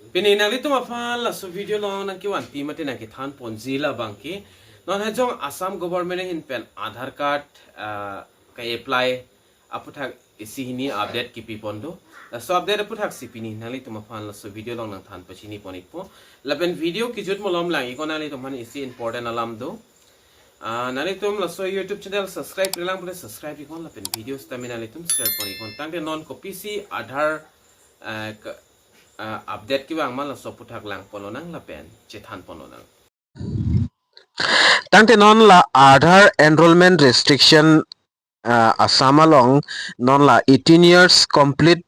Pininali tu mafal la so video long na ki wan ti mate na ki than ponzi la bangki non ha jong Assam government hin pen Aadhaar card ka apply aputhak isi hini update ki pi pondo la so update aputhak si pini nali tu mafal la so video long nang than pachini ponik po la pen video ki jut molom lang iko nali tu man isi important alam do nali tum la so YouTube channel subscribe lang boleh subscribe ikon la pen video stamina nali tum share pon ikon tangte non copy si Aadhaar update ki bang mal so puthak lang polonang la pen chethan polonang Tangte non la Aadhaar enrollment restriction Assam along non la 18 years complete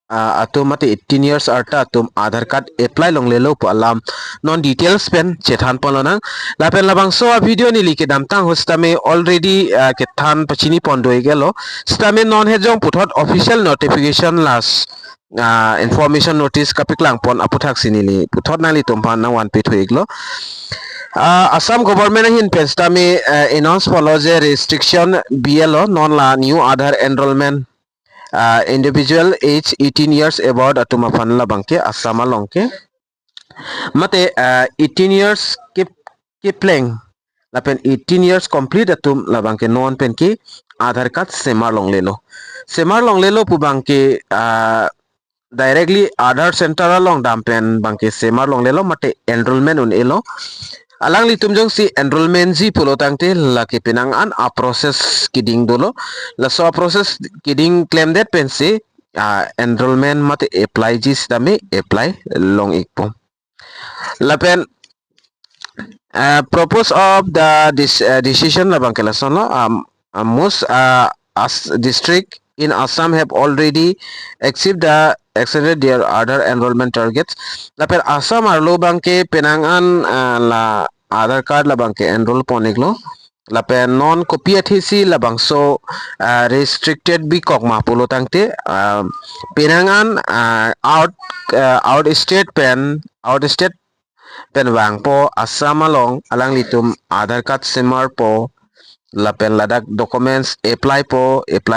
atum mate 18 years arta atum Aadhaar card apply long lelo po alam non details pen chethan polonang la pen labang so video ni like dam tang hostame already kethan pachini pondoi gelo stame non hejong puthot official notification last information notice kapiklang pon aputhak sinili puthot nali tumpan na one page hoiglo Assam government hin penstami announce follow the restriction BLO non la new Aadhaar enrollment individual age 18 years about atuma fanla bangke Assam alongke mate 18 years ke pleng lapen 18 years complete atum labangke non pen ki Aadhaar card semar long lelo pu bangke directly Aadhaar center along dampen bangke semar long lelo mate enrollment un elo alang li tumjong si enrollment ji pulo tangte laki pinang an a process kiding dolo la so a process kiding claim that pensi enrollment mate apply ji stame apply long ikpo la pen propose of the decision la bangkela sono most as district in Assam have already exceeded their other enrollment targets. Lapel Assam arlo bangke penangan la Aadhaar card la bangke enroll poniglo. Lapel non kopiat hisi la bangso restricted bi kok mapulo tangte penangan out state pen wang po Assam along alang litum Aadhaar card semar po lapen ladak documents apply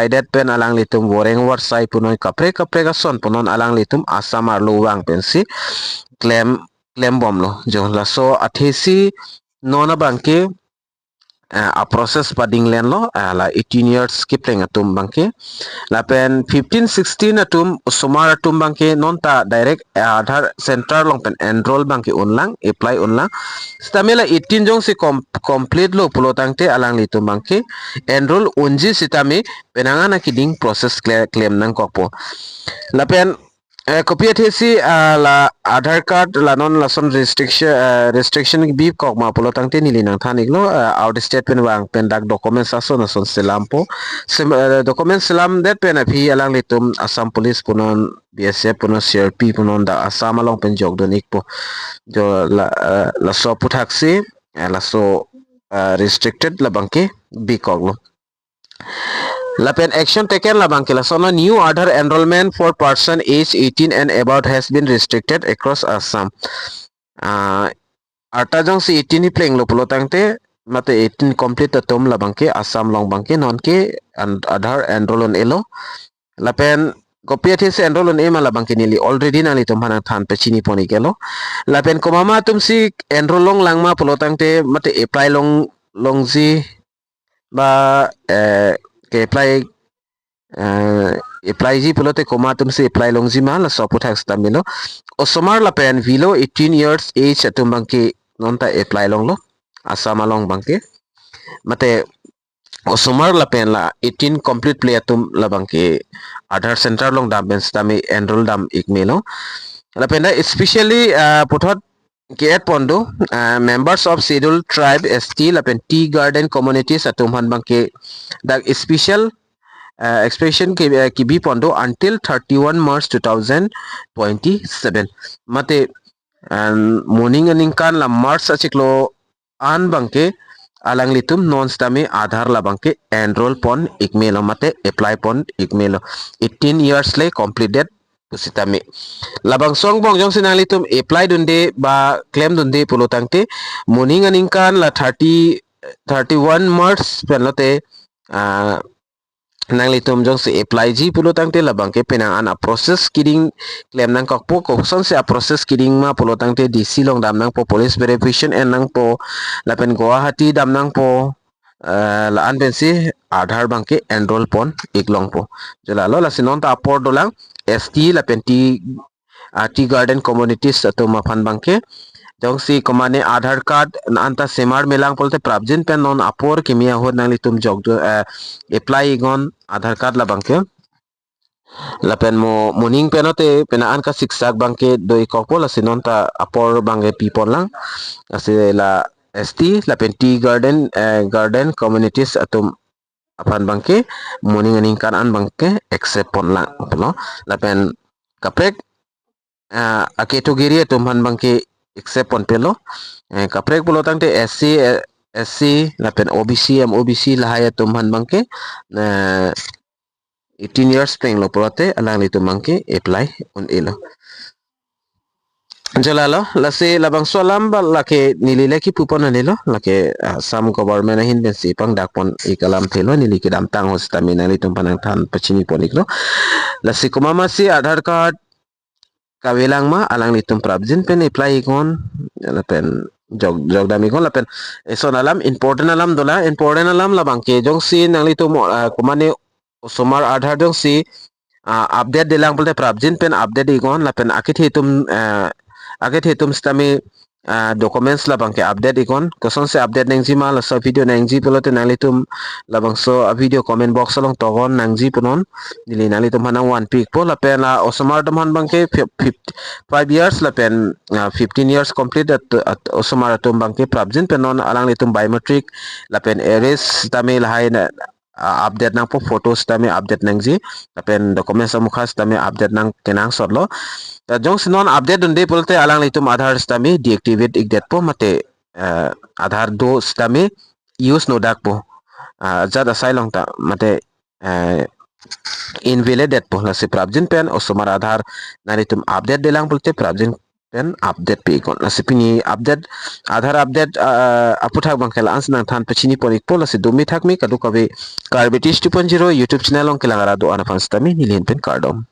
that pen alang litum goreng warsai punoy kapre ka son punon alang litum Assam arluwang pensi claim bom lo jo la so athesi nona bangke a process pading len lo la 18 years kipling atum bangke lapen 15 16 atum sumar atum bangke non ta direct Aadhaar center long pen enroll bangke unlang apply unlang stamela 18 jong si complete lo pulo tangte alang litum bangke enroll unji sitame penangan kiding process claim nang kokpo lapen kopiat hesi la Aadhaar card la non la son restriction bi kok ma pulo tangte nili nang thanik lo out state pen wang pen dak documents aso na son selampo documents selam that pen aphi alang litum Assam police punon BSF punon CRP punon da Assam along pen jog don ikpo jo la so puthaksi la so restricted la bangke bi kok lo Lapen action taken la bangkela sono new Aadhaar enrollment for person age 18 and above has been restricted across Assam. Arta jong si 18 ni playing lo pulo tangte mate 18 complete tom la bangke Assam long bangke non ke Aadhaar enrollment elo. Lapen kopiat his enrollment ema la bangke nili already nali tum hanang than pechini poni gelo. Lapen komama tum si enroll long langma pulo tangte mate apply long si ba apply ji pulote koma tum se apply long ji ma la support tax tamilo osomar la pen vilo 18 years age atum bangke nonta apply long lo asama long bangke mate osomar la pen la 18 complete play atum la bangke Aadhaar center long dam ben stami enroll dam ikmelo la pen especially puthot Kiat Pondo, members of scheduled tribe ST lapen tea garden communities atumhan bangke dak special expression kibi Pondo until 31 March 2027 mate morning aning la March achiklo an bangke alang litum non stami Aadhaar la bangke enroll pon ikmelo mate apply pon ikmelo 18 years le completed pusitami labang song bong jong sinali tum apply dunde ba claim dunde pulo tangte morning aningkan la 31 March penlote nang litum jong si apply ji pulo tangte labang ke penang an a process kidding claim nang kok po kokson se a process kidding ma pulo tangte DC long dam nang po police verification en nang po lapen Guwahati dam nang po la an ben si Aadhaar bangke enroll pon iklong po jalalo la sinon ta apor dolang ST lapen tea garden communities ato mafan bangke jong si komane Aadhaar card anta semar melang polte prabjin pen non apor kimia hod nang litum jog apply gon Aadhaar card la bangke lapen mo muning penote penaan ka siksak bangke doi kokpo la sinon ta apor bangke pipon lang asi la ST lapen tea garden communities atum apan bangke muning aning kan bangke accept pon lang no lapen kaprek aketo giri atum han bangke accept pon pelo kaprek pulo tangte SC lapen OBC MOBC lahaya atum han bangke 18 years peng lo prote alang itu mangke apply un ilo jalalo lase labang solam ba lake nilile ki pupon anilo lake some government hin bensi pang dakpon ikalam thelo nili ki dam tang hostamina litum panang than pachini ponik no lase kumama si Aadhaar card kawelang ma alang litum prabjin pen apply kon lapen jog dami kon lapen son alam important alam labang ke jong si nang litum kumane Somar Aadhaar dong si update dilang polte prabjin pen update ikon lapen akit hitum stami documents labang ke update ikon koson se update nang ji mal sa video nang ji pelote nang litum labang so video comment box long togon nang ji punon dili nang litum hanang one pic po lapen la Osomar damhan bang ke 5 years lapen 15 years complete at Osomar atum bang ke prabjin penon alang litum biometric lapen eris tami lahay na update nang po photos tami update nang ji tapen documents mukhas tami update nang kenang sotlo jong sinon update dunde polte alang litum Aadhaar tami deactivate igdet po mate Aadhaar do tami use no dak po jad asai long ta mate invalid po la si prabjin pen Osomar Aadhaar na litum update dilang polte prabjin pen update pe ikon la sipini update Aadhaar update aputhak bangkel ans nang than pachini ponik po la si dumi thak mi kadu kabe Carbitish 2.0 YouTube channel ong kelangara do ana fans tami nilin pen cardom